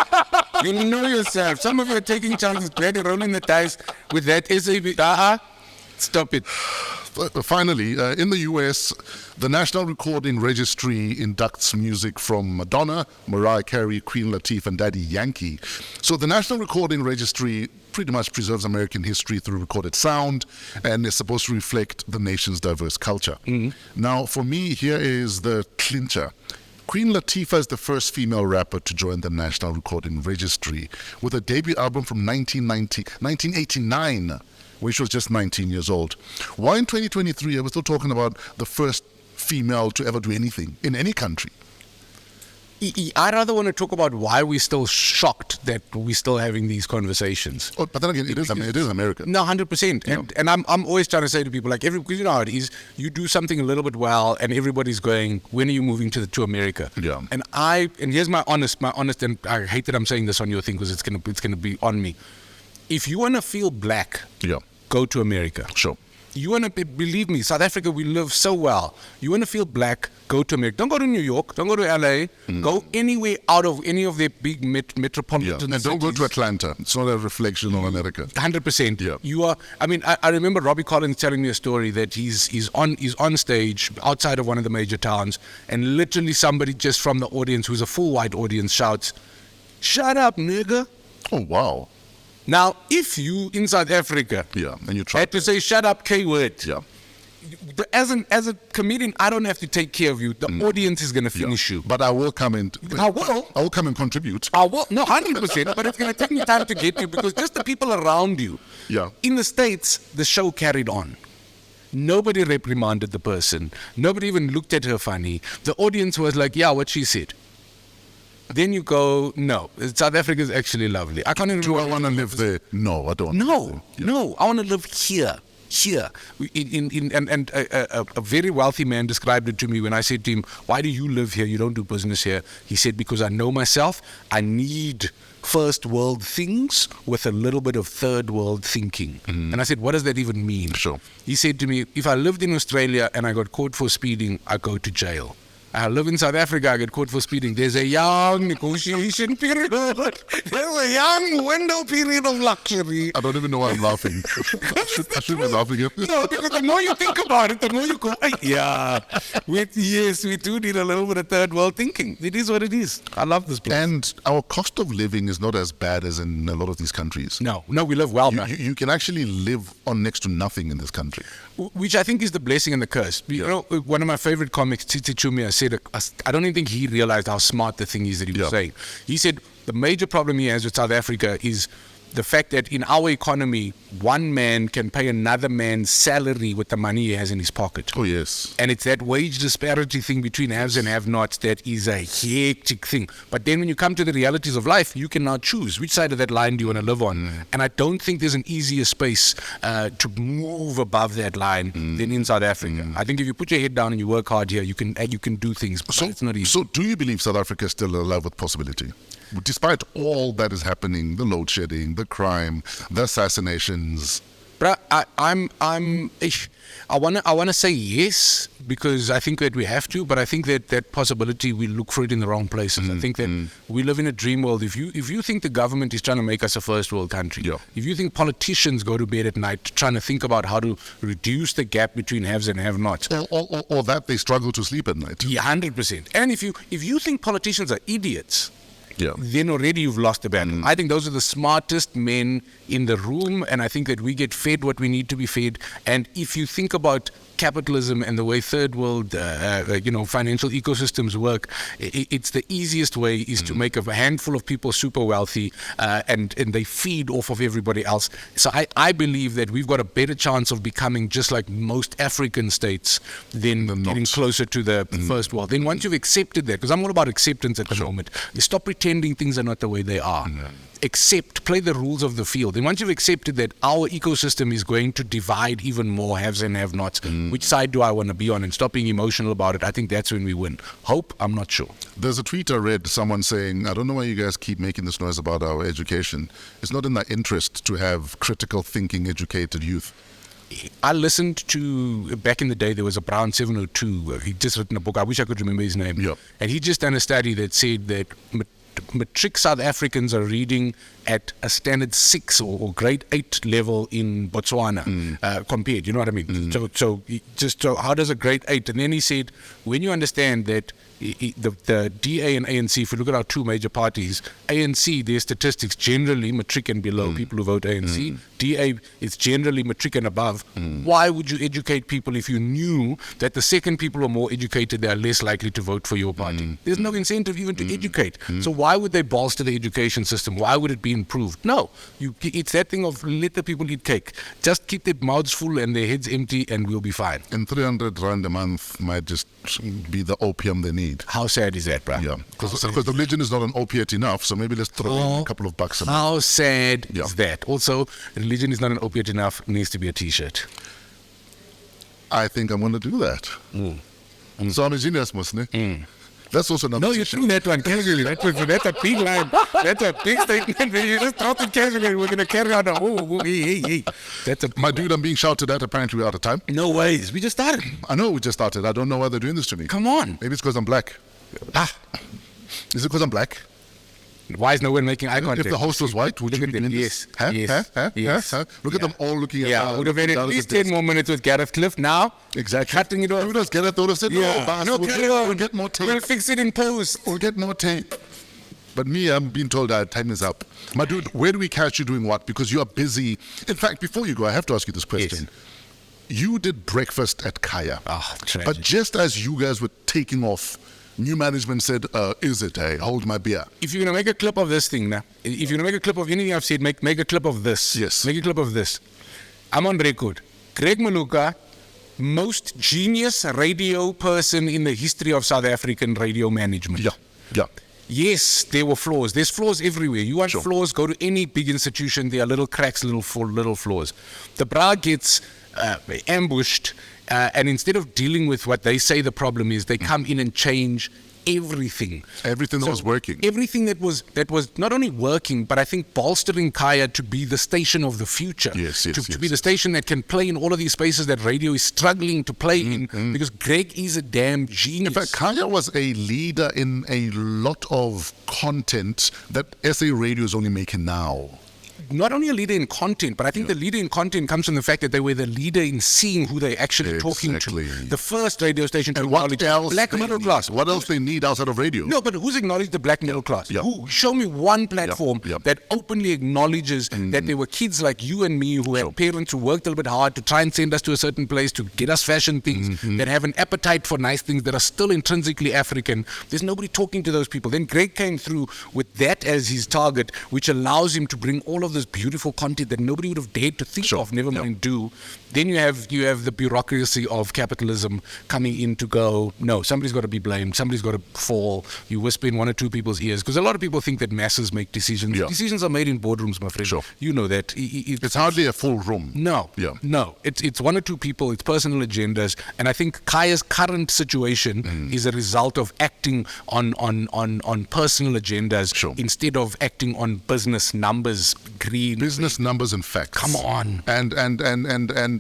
You know yourself. Some of you are taking chances, glad rolling the dice with that SAB. Stop it. Finally, in the US, the National Recording Registry inducts music from Madonna, Mariah Carey, Queen Latifah, and Daddy Yankee. So the National Recording Registry pretty much preserves American history through recorded sound and is supposed to reflect the nation's diverse culture. Now, for me, here is the clincher. Queen Latifah is the first female rapper to join the National Recording Registry with a debut album from 1989. When she was just 19 years old. Why in 2023 are we still talking about the first female to ever do anything in any country? I rather want to talk about why we're still shocked that we're still having these conversations. Oh, but then again, it is America. No, 100%. And I'm always trying to say to people, like, because you know how it is, you do something a little bit well, and everybody's going, when are you moving to America? Yeah. And here's my honest, and I hate that I'm saying this on your thing because it's gonna be on me. If you want to feel black, go to America. Sure. You want to believe me, South Africa, we live so well. You want to feel black, go to America. Don't go to New York. Don't go to LA. Go anywhere out of any of the big metropolitan cities. And don't go to Atlanta. It's not a reflection on America. 100%. Yeah. You are. I mean, I remember Robbie Collins telling me a story that he's on stage outside of one of the major towns, and literally somebody just from the audience, who's a full white audience, shouts, "Shut up, nigga." Oh, wow. Now, if you in South Africa, And you try had to say "shut up, K-word," Yeah. as a comedian, I don't have to take care of you. The audience is going to finish you. But I will come in. I will. I will come and contribute. I will. No, 100%. But it's going to take me time to get you because just the people around you. Yeah. In the States, the show carried on. Nobody reprimanded the person. Nobody even looked at her funny. The audience was like, "Yeah, what she said." Then you go, no, South Africa is actually lovely. I can't even Do I want to live there? No, I don't. No, I want to live here. And a very wealthy man described it to me when I said to him, "Why do you live here? You don't do business here." He said, "Because I know myself. I need first world things with a little bit of third world thinking." And I said, "What does that even mean?" Sure. He said to me, "If I lived in Australia and I got caught for speeding, I go to jail. I live in South Africa, I get caught for speeding. There's a young negotiation period. There's a young window period of luxury." I don't even know why I'm laughing. I should be laughing at this. No, because the more you think about it, the more you go, yeah, yes, we do need a little bit of third world thinking. It is what it is. I love this place. And our cost of living is not as bad as in a lot of these countries. No, we live well, man. You can actually live on next to nothing in this country. Which I think is the blessing and the curse. You know, one of my favorite comics, Titi Chumia, said, I don't even think he realized how smart the thing is that he was saying. He said, the major problem he has with South Africa is the fact that in our economy, one man can pay another man's salary with the money he has in his pocket. Oh, yes. And it's that wage disparity thing between haves and have-nots that is a hectic thing. But then when you come to the realities of life, you can now choose which side of that line do you want to live on. And I don't think there's an easier space to move above that line than in South Africa. I think if you put your head down and you work hard here, you can do things. But it's not easy. So do you believe South Africa is still alive with possibility? Despite all that is happening, the load shedding, the crime, the assassinations, Bruh, I wanna say yes, because I think that we have to, but I think that possibility, we look for it in the wrong places. I think that we live in a dream world. If you think the government is trying to make us a first world country, if you think politicians go to bed at night trying to think about how to reduce the gap between haves and have-nots, or that they struggle to sleep at night. yeah, 100%. And if you think politicians are idiots, then already you've lost the battle. I think those are the smartest men in the room, and I think that we get fed what we need to be fed. And if you think about capitalism and the way third world, financial ecosystems work, it's the easiest way is to make a handful of people super wealthy, and they feed off of everybody else. So I believe that we've got a better chance of becoming just like most African states than getting closer to the first world. Then once you've accepted that, because I'm all about acceptance at the moment, you stop pretending things are not the way they are. Accept, play the rules of the field. And once you've accepted that our ecosystem is going to divide even more haves and have-nots, which side do I want to be on, and stop being emotional about it, I think that's when we win. Hope? I'm not sure. There's a tweet I read, someone saying, I don't know why you guys keep making this noise about our education. It's not in our interest to have critical thinking, educated youth. I listened to, back in the day, there was a Brown 702. He just written a book. I wish I could remember his name. And he just done a study that said that matric South Africans are reading at a standard 6 or grade 8 level in Botswana, compared, you know what I mean? So how does a grade 8? And then he said, when you understand that the DA and ANC, if you look at our two major parties, ANC, their statistics generally matric and below, people who vote ANC. DA is generally matric and above. Why would you educate people if you knew that the second people are more educated, they are less likely to vote for your party? There's no incentive even to educate. So why would they bolster the education system? Why would it be improved? No, it's that thing of let the people eat cake. Just keep their mouths full and their heads empty, and we'll be fine. And 300 rand a month might just be the opium they need. How sad is that, bro? Yeah, because the religion is not an opiate enough, so maybe let's throw in a couple of bucks a month. How sad is that? Also, religion is not an opiate enough, it needs to be a t-shirt. I think I'm going to do that. So I'm a genius, Musne. That's also another. No, you threw that one casually. That's a big line. That's a big statement. You just dropped it casually. We're going to carry on. Hey. That's a my dude, I'm being shouted at. Apparently, we're out of time. No ways. We just started. I know we just started. I don't know why they're doing this to me. Come on. Maybe it's because I'm black. Is it because I'm black? Why is no one making eye contact? If the host was white, would you be doing this? Yes. Look at them all looking at I would have had at least 10 more minutes with Gareth Cliff now. Exactly. Cutting it off. Who knows? Gareth would have said, we'll get more tape. We'll fix it in post. We'll get more tape. But me, I'm being told that time is up. My dude, where do we catch you doing what? Because you are busy. In fact, before you go, I have to ask you this question. Yes. You did breakfast at Kaya. But just as you guys were taking off, new management said, is it? Hey, hold my beer. If you're going to make a clip of this thing now, if you're going to make a clip of anything I've said, make a clip of this. Yes. Make a clip of this. I'm on record. Greg Maluka, most genius radio person in the history of South African radio management. Yeah. Yes, there were flaws. There's flaws everywhere. You want flaws, go to any big institution. There are little cracks, little flaws. The bra gets ambushed. And instead of dealing with what they say the problem is, they come in and change everything. Everything that was working. Everything that was not only working, but I think bolstering Kaya to be the station of the future. To be the station that can play in all of these spaces that radio is struggling to play in, because Greg is a damn genius. In fact, Kaya was a leader in a lot of content that SA Radio is only making now. Not only a leader in content, but I think the leader in content comes from the fact that they were the leader in seeing who they're actually talking to. The first radio station to acknowledge black middle class. What else they need outside of radio? No, but who's acknowledged the black middle class? Who? Show me one platform that openly acknowledges that there were kids like you and me who had parents who worked a little bit hard to try and send us to a certain place to get us fashion things, that have an appetite for nice things that are still intrinsically African. There's nobody talking to those people. Then Greg came through with that as his target, which allows him to bring all of this beautiful content that nobody would have dared to think of, never mind do. Then you have the bureaucracy of capitalism coming in to go, no, somebody's got to be blamed, somebody's got to fall. You whisper in one or two people's ears, because a lot of people think that masses make decisions. Decisions are made in boardrooms, my friend. You know that. It's hardly a full room. No. It's one or two people, it's personal agendas, and I think Kaya's current situation is a result of acting on personal agendas instead of acting on business numbers. green. Business numbers and facts. Come on. And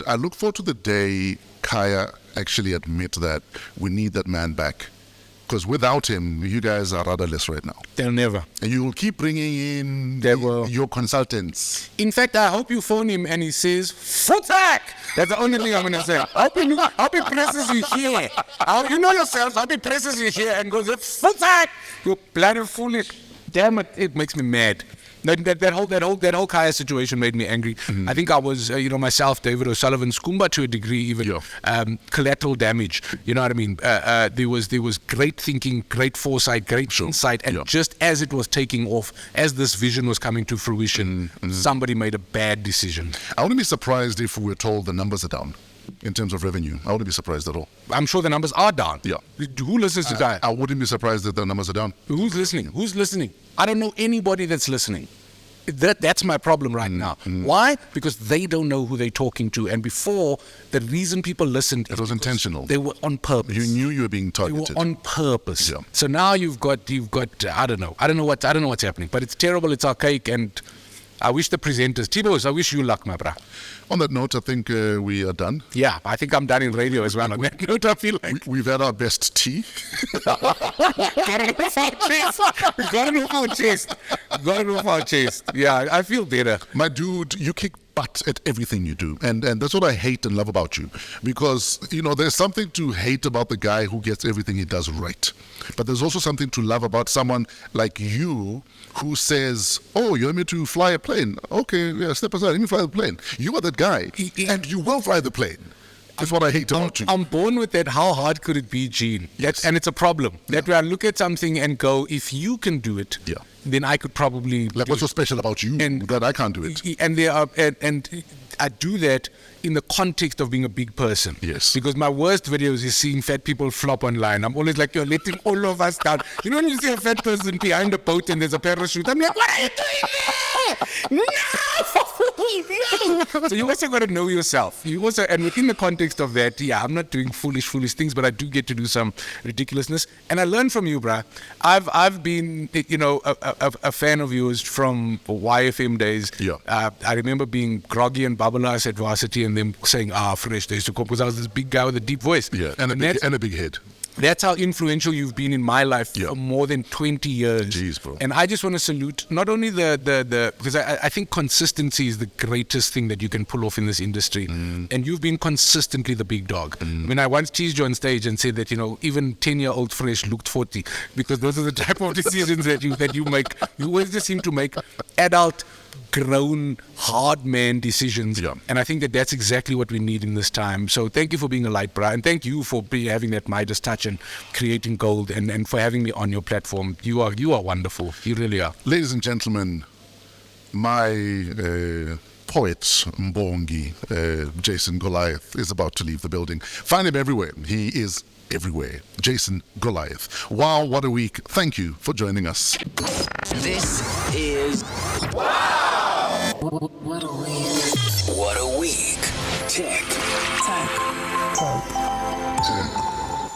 I look forward to the day Kaya actually admit that we need that man back. Because without him, you guys are rudderless right now. They'll never. And you will keep bringing in your consultants. In fact, I hope you phone him and he says, "Futak!" That's the only thing I'm going to say. I hope he presses you here. You know yourself. I hope he presses you here and goes, "Futak!" You're bloody foolish. Damn it, it makes me mad. That whole Kaya situation made me angry. I think I was, myself, David O'Sullivan, Skumba to a degree even, collateral damage. You know what I mean? There was great thinking, great foresight, great insight, and just as it was taking off, as this vision was coming to fruition, somebody made a bad decision. I wouldn't be surprised if we were told the numbers are down in terms of revenue. I wouldn't be surprised at all. I'm sure the numbers are down. Yeah. Who listens to that? I wouldn't be surprised that the numbers are down. Who's listening? I don't know anybody that's listening. That's my problem right now. Why? Because they don't know who they're talking to. And before, the reason people listened... It was intentional. They were on purpose. You knew you were being targeted. They were on purpose. Yeah. So now you've got. I don't know what's happening. But it's terrible. It's archaic. And I wish the presenters... Tibos, I wish you luck, my brah. On that note, I think we are done. Yeah, I think I'm done in radio as well. On that note, I feel like... We've had our best tea. Got it off our chest. Yeah, I feel better. My dude, you kick butt at everything you do. And that's what I hate and love about you. Because, there's something to hate about the guy who gets everything he does right. But there's also something to love about someone like you who says, "Oh, you want me to fly a plane? Okay, yeah, step aside, let me fly the plane." You are that guy, and you will fly the plane. That's what I hate about you. I'm born with that. How hard could it be, Gene? And it's a problem. That way I look at something and go, if you can do it, then I could probably... Like, what's so special about you that I can't do it? And I do that in the context of being a big person. Yes. Because my worst videos is seeing fat people flop online. I'm always like, you're letting all of us down. You know when you see a fat person behind a boat and there's a parachute, I'm like, what are you doing there? No! So you also got to know yourself. And within the context of that, I'm not doing foolish things, but I do get to do some ridiculousness. And I learned from you, bruh. I've been, a fan of yours from YFM days. Yeah. I remember being groggy and bubble-ass at varsity and them saying, fresh, they used to come, because I was this big guy with a deep voice. Yeah, and a big head. That's how influential you've been in my life for more than 20 years. Jeez, bro. And I just want to salute not only because I think consistency is the greatest thing that you can pull off in this industry. And you've been consistently the big dog. When I once teased you on stage and said that, even 10-year-old Fresh looked 40, because those are the type of decisions that you make. You always just seem to make adult, grown, hard man decisions. And I think that's exactly what we need in this time. So thank you for being a light, bro. And thank you for having that Midas touch and creating gold, and for having me on your platform. You are wonderful. You really are. Ladies and gentlemen, my poet Mbongi, Jason Goliath, is about to leave the building. Find him everywhere. He is everywhere. Jason Goliath. Wow, what a week. Thank you for joining us. This is What a week. What a Week. Tech.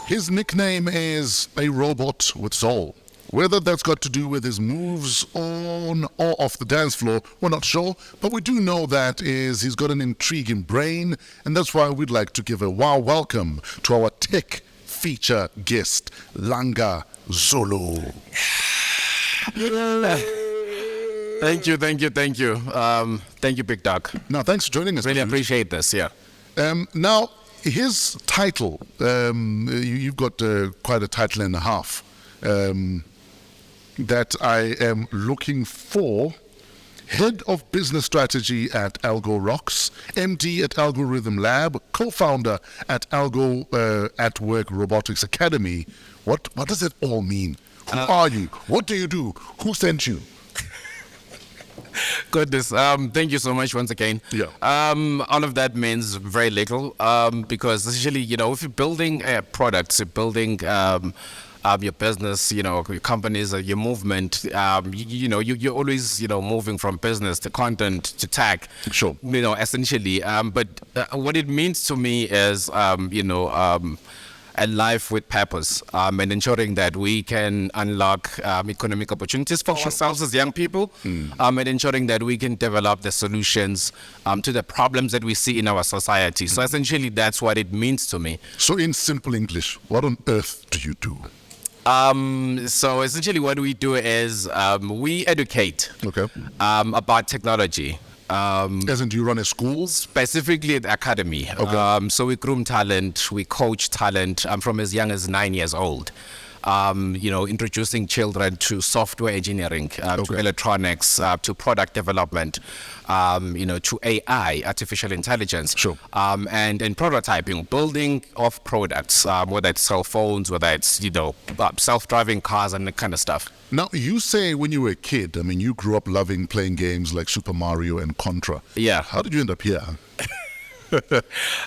His nickname is a robot with soul. Whether that's got to do with his moves on or off the dance floor, we're not sure, but we do know that he's got an intriguing brain, and that's why we'd like to give a wow welcome to our tech feature guest, Langa Zulu. Thank you. Thank you, Big Dog. Now, thanks for joining us. Really dude. appreciate this, Now, his title, you've got quite a title and a half that I am looking for. Head of Business Strategy at AlgoRocks, MD at Algorithm Lab, co-founder at AlgoAtWork Robotics Academy. What does it all mean? Who are you? What do you do? Who sent you? Goodness, thank you so much once again. All of that means very little, because essentially, if you're building products, you're building your business, your companies, your movement, you're always, moving from business to content to tech. Sure. Essentially. But what it means to me is, a life with purpose, and ensuring that we can unlock economic opportunities for ourselves as young people, and ensuring that we can develop the solutions to the problems that we see in our society. So essentially, that's what it means to me. So in simple English, what on earth do you do? So essentially what we do is we educate about technology. As in, do you run a school? Specifically at the academy. So we groom talent, we coach talent from as young as 9 years old. Introducing children to software engineering, to electronics, to product development, to AI, artificial intelligence, and prototyping, building of products, whether it's cell phones, whether it's, self-driving cars and that kind of stuff. Now, you say when you were a kid, I mean, you grew up loving playing games like Super Mario and Contra. Yeah. How did you end up here?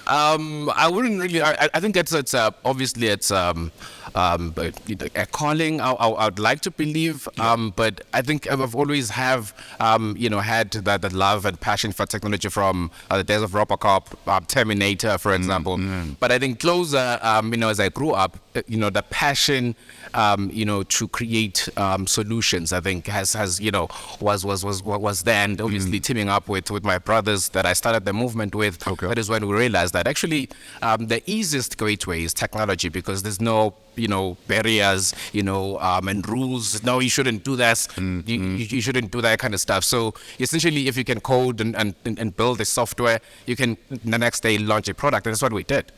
I wouldn't really. I think it's obviously it's a calling. I'd like to believe, but I think I've always had that love and passion for technology from the days of Robocop, Terminator, for example. But I think closer, as I grew up, the passion, to create solutions, I think was there, and obviously teaming up with my brothers that I started the movement with. That is when we realized that actually the easiest gateway is technology, because there's no barriers, and rules. No, you shouldn't do this. You shouldn't do that kind of stuff. So essentially, if you can code and build the software, you can the next day launch a product, and that's what we did.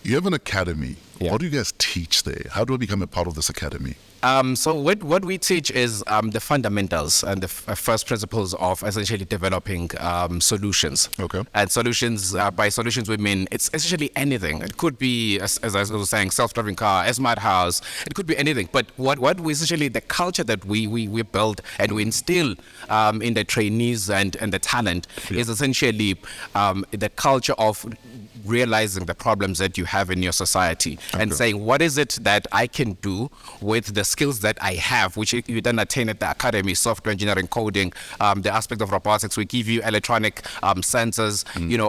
You have an academy. What do you guys teach there? How do I become a part of this academy? So what we teach is the fundamentals and the first principles of essentially developing solutions. And solutions, by solutions we mean it's essentially anything. It could be, as I was saying, self-driving car, a smart house. It could be anything. But what we essentially, the culture that we build and we instill in the trainees and the talent is essentially the culture of realizing the problems that you have in your society and saying, what is it that I can do with the skills that I have, which you then attain at the academy, software engineering, coding, the aspect of robotics. We give you electronic sensors,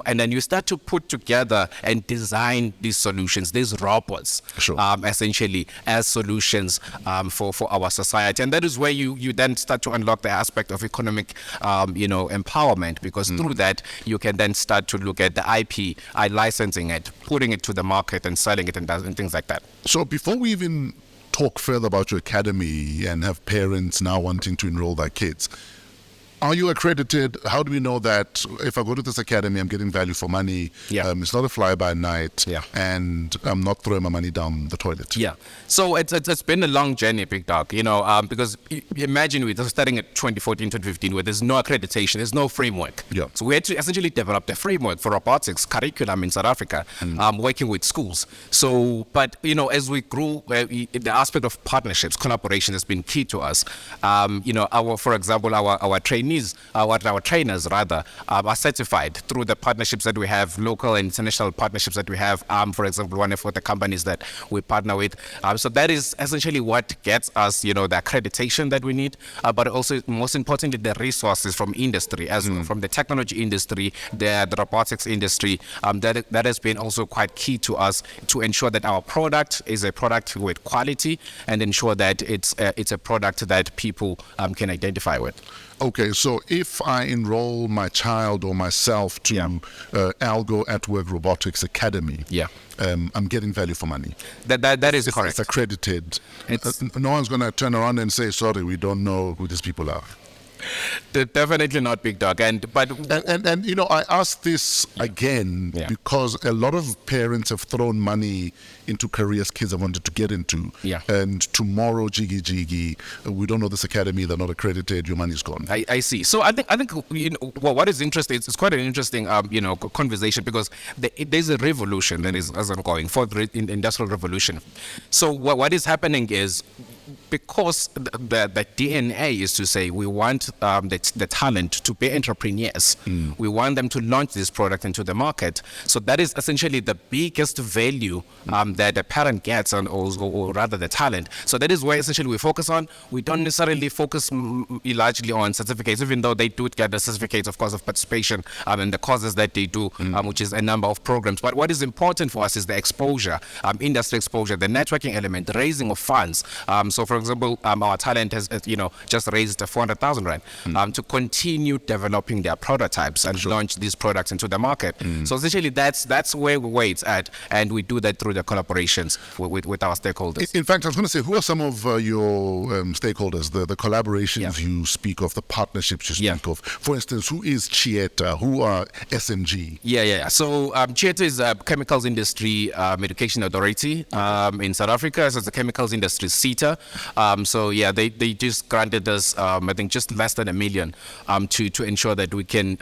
and then you start to put together and design these solutions, these robots, essentially as solutions for our society. And that is where you then start to unlock the aspect of economic, empowerment, because through that, you can then start to look at the IP, licensing it, putting it to the market and selling it and things like that. So before we even talk further about your academy and have parents now wanting to enroll their kids, are you accredited? How do we know that if I go to this academy, I'm getting value for money? It's not a fly-by-night, and I'm not throwing my money down the toilet. So it's been a long journey, Big Dog, because imagine we're starting at 2014, 2015, where there's no accreditation, there's no framework. So we had to essentially develop the framework for robotics curriculum in South Africa, working with schools. So, but, as we grew, the aspect of partnerships, collaboration has been key to us. For example, our trainees, our trainers rather, are certified through the partnerships that we have, local and international partnerships that we have. For example, one of the companies that we partner with. So that is essentially what gets us, the accreditation that we need, but also most importantly, the resources from industry, as from the technology industry, the robotics industry. That has been also quite key to us to ensure that our product is a product with quality and ensure that it's a product that people can identify with. Okay, so if I enroll my child or myself to AlgoAtWork Robotics Academy, I'm getting value for money. That is correct. It's accredited. No one's going to turn around and say, sorry, we don't know who these people are. Definitely not, Big Dog. And I ask this again because a lot of parents have thrown money into careers kids have wanted to get into. And tomorrow, jiggy, we don't know this academy, they're not accredited, your money's gone. I see. So I think what is interesting, it's quite an interesting conversation, because there's a revolution that is ongoing, for the industrial revolution. So what is happening is because the DNA is to say we want the talent to be entrepreneurs. We want them to launch this product into the market. So that is essentially the biggest value that the parent gets, or rather the talent. So that is where essentially we focus on. We don't necessarily focus largely on certificates, even though they do get the certificates, of course, of participation in the courses that they do, which is a number of programs. But what is important for us is the exposure, industry exposure, the networking element, the raising of funds. So, for example, our talent has, just raised 400,000 rand to continue developing their prototypes and launch these products into the market. So essentially, that's where it's at, and we do that through the collaborations with our stakeholders. In fact, I was going to say, who are some of your stakeholders, the collaborations you speak of, the partnerships you speak of? For instance, who is Chieta? Who are SMG? Yeah. So Chieta is a chemicals industry education authority in South Africa. So it's the chemicals industry CETA. So yeah, they just granted us, I think, just less than $1 million to ensure that we can,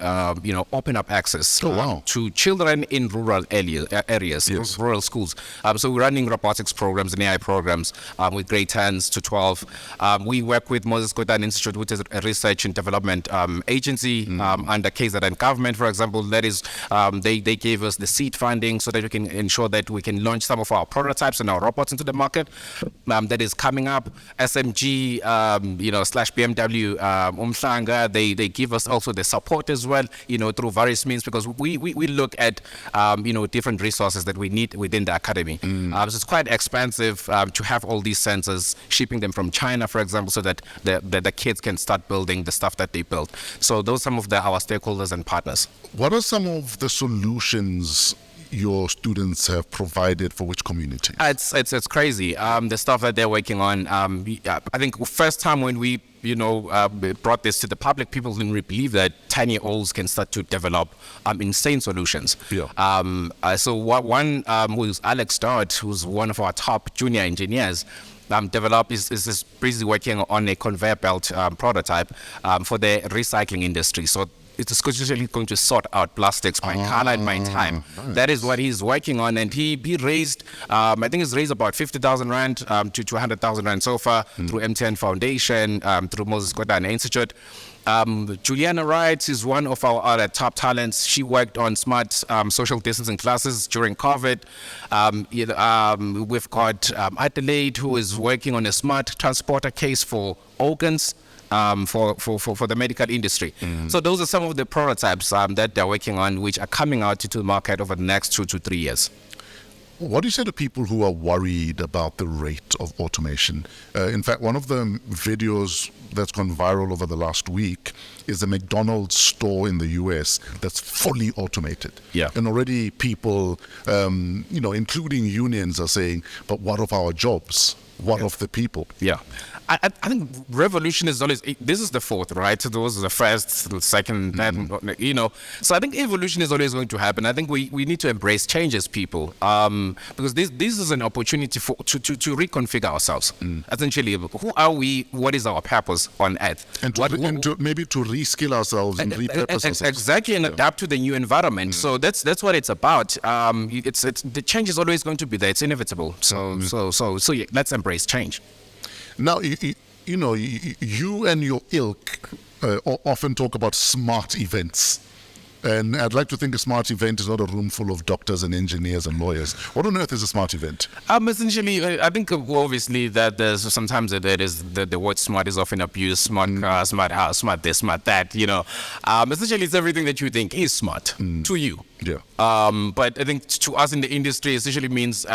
open up access to children in rural areas, rural schools. So we're running robotics programs and AI programs with grade 10s to 12. We work with Moses Kotane Institute, which is a research and development agency under KZN government, for example. That is, they gave us the seed funding so that we can ensure that we can launch some of our prototypes and our robots into the market. That is coming up. SMG, slash BMW, Langa, they give us also the support as well, through various means, because we look at, different resources that we need within the academy. So it's quite expensive to have all these sensors, shipping them from China, for example, so that the kids can start building the stuff that they built. So those are some of our stakeholders and partners. What are some of the solutions your students have provided for which community? It's crazy. The stuff that they're working on. I think first time when we brought this to the public, people didn't really believe that 10-year-olds can start to develop insane solutions. So one who's Alex Dodd, who's one of our top junior engineers, is busy working on a conveyor belt prototype for the recycling industry. So it's essentially going to sort out plastics by color and by time. Nice. That is what he's working on, and he raised, I think he's raised about 50,000 rand to 200,000 rand so far through MTN Foundation, through Moses Kotane Institute. Juliana Wright is one of our other top talents. She worked on smart social distancing classes during COVID. We've got Adelaide, who is working on a smart transporter case for organs. For the medical industry. So those are some of the prototypes that they're working on, which are coming out to the market over the next 2 to 3 years. What do you say to people who are worried about the rate of automation? In fact, one of the videos that's gone viral over the last week is a McDonald's store in the US that's fully automated. And already people, including unions, are saying, but what of our jobs? What of the people? I think revolution is always, this is the fourth, right? So those are the first, the second, So I think evolution is always going to happen. I think we need to embrace change as people, because this is an opportunity to reconfigure ourselves. Essentially, who are we? What is our purpose on Earth? And maybe to reskill ourselves and repurpose ourselves. Exactly, and adapt to the new environment. So that's what it's about. It's the change is always going to be there. It's inevitable. So yeah, let's embrace change. Now, you and your ilk often talk about smart events. And I'd like to think a smart event is not a room full of doctors and engineers and lawyers. What on earth is a smart event? Essentially, I think obviously that there's sometimes the word smart is often abused. Smart car, smart house, smart this, smart that. Essentially, it's everything that you think is smart to you. But I think to us in the industry, essentially means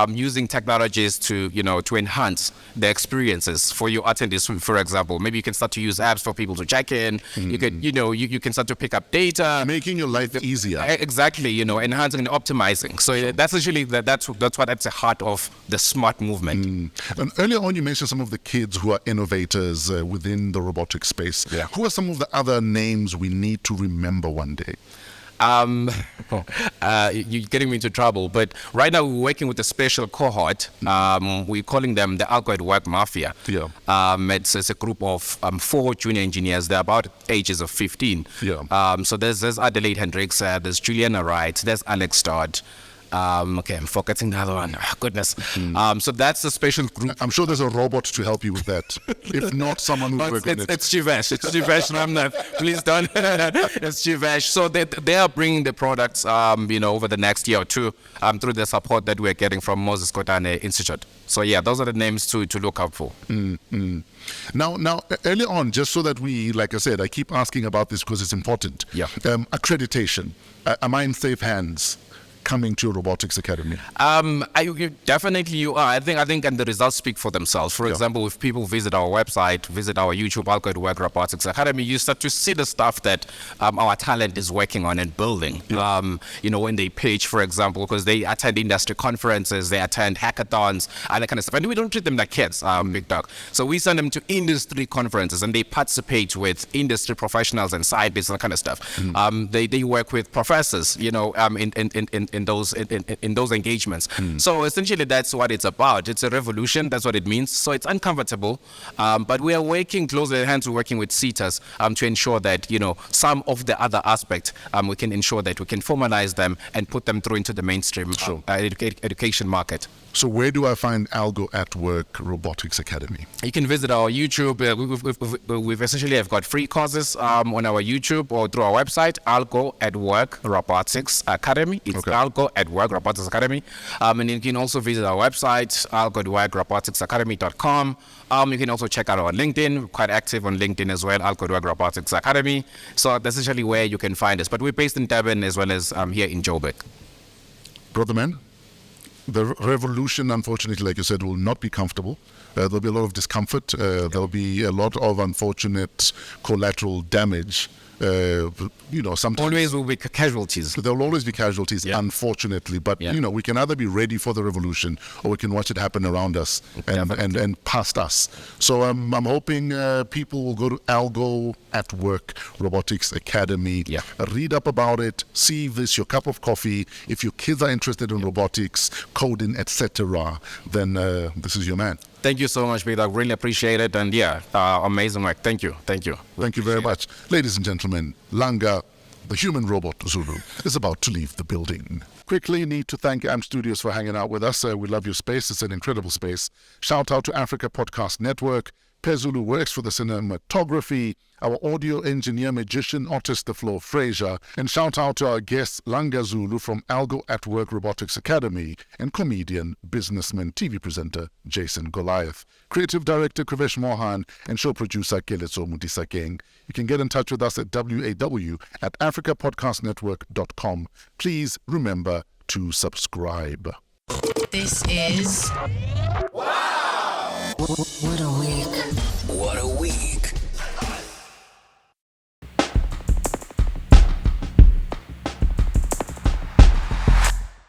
using technologies to enhance the experiences for your attendees. For example, maybe you can start to use apps for people to check in. You can you can start to pick up data, making your life easier. Exactly, enhancing and optimizing. So that's essentially that's what at the heart of the smart movement. And earlier on, you mentioned some of the kids who are innovators within the robotic space. Who are some of the other names we need to remember one day? You're getting me into trouble, but right now we're working with a special cohort. We're calling them the AlgoAtWork Mafia. It's a group of 4 junior engineers. They're about ages of 15. So there's Adelaide Hendricks, there's Juliana Wright, there's Alex Dodd, Okay, I'm forgetting the other one. Oh, goodness. So that's a special group. I'm sure there's a robot to help you with that. If not, someone who's working on it. It's Chivesh. It's Chivesh Ramnath. Please don't. It's Chivesh. So they are bringing the products, over the next year or two, through the support that we're getting from Moses Kotane Institute. So yeah, those are the names to look out for. Now, early on, just so that we, like I said, I keep asking about this because it's important. Yeah. Accreditation. Am I in safe hands coming to Robotics Academy? Definitely you are. I think, and the results speak for themselves. For example, if people visit our website, visit our YouTube, AlgoAtWork Robotics Academy, you start to see the stuff that our talent is working on and building. When they pitch, for example, because they attend industry conferences, they attend hackathons, and that kind of stuff. And we don't treat them like kids, Big Dog. So we send them to industry conferences, and they participate with industry professionals and scientists and that kind of stuff. They work with professors, in those engagements. So essentially that's what it's about. It's a revolution. That's what it means. So it's uncomfortable, but we are working closely hands. We're working with CETAs to ensure that some of the other aspects we can ensure that we can formalize them and put them through into the mainstream education market. So where do I find AlgoAtWork Robotics Academy? You can visit our YouTube. We've essentially have got free courses on our YouTube or through our website, AlgoAtWork Robotics Academy. It's AlgoAtWork Robotics Academy. And you can also visit our website, AlgoAtWorkRoboticsAcademy.com. You can also check out our LinkedIn. We're quite active on LinkedIn as well, AlgoAtWork Robotics Academy. So that's essentially where you can find us. But we're based in Durban as well as here in Joburg. Brother man, the revolution, unfortunately, like you said, will not be comfortable. There'll be a lot of discomfort. There'll be a lot of unfortunate collateral damage. Sometimes always will be casualties. There will always be casualties, unfortunately. But we can either be ready for the revolution, or we can watch it happen around us and past us. So I'm hoping people will go to AlgoAtWork Robotics Academy, read up about it, see if this is your cup of coffee. If your kids are interested in robotics, coding, etc., then this is your man. Thank you so much, Peter. I really appreciate it. And amazing work. Thank you. Thank you very much. Ladies and gentlemen, Langa, the human robot Zulu, is about to leave the building. Quickly need to thank AM Studios for hanging out with us. We love your space. It's an incredible space. Shout out to Africa Podcast Network. Pezulu works for the cinematography, our audio engineer, magician, artist, the Floor Fraser, and shout out to our guest, Langa Zulu from AlgoAtWork Robotics Academy, and comedian, businessman, TV presenter, Jason Goliath, creative director, Krivesh Mohan, and show producer, Keletso Mutisakeng. You can get in touch with us at WAW@africapodcastnetwork.com. Please remember to subscribe. This is... Wow! What a week. What a week.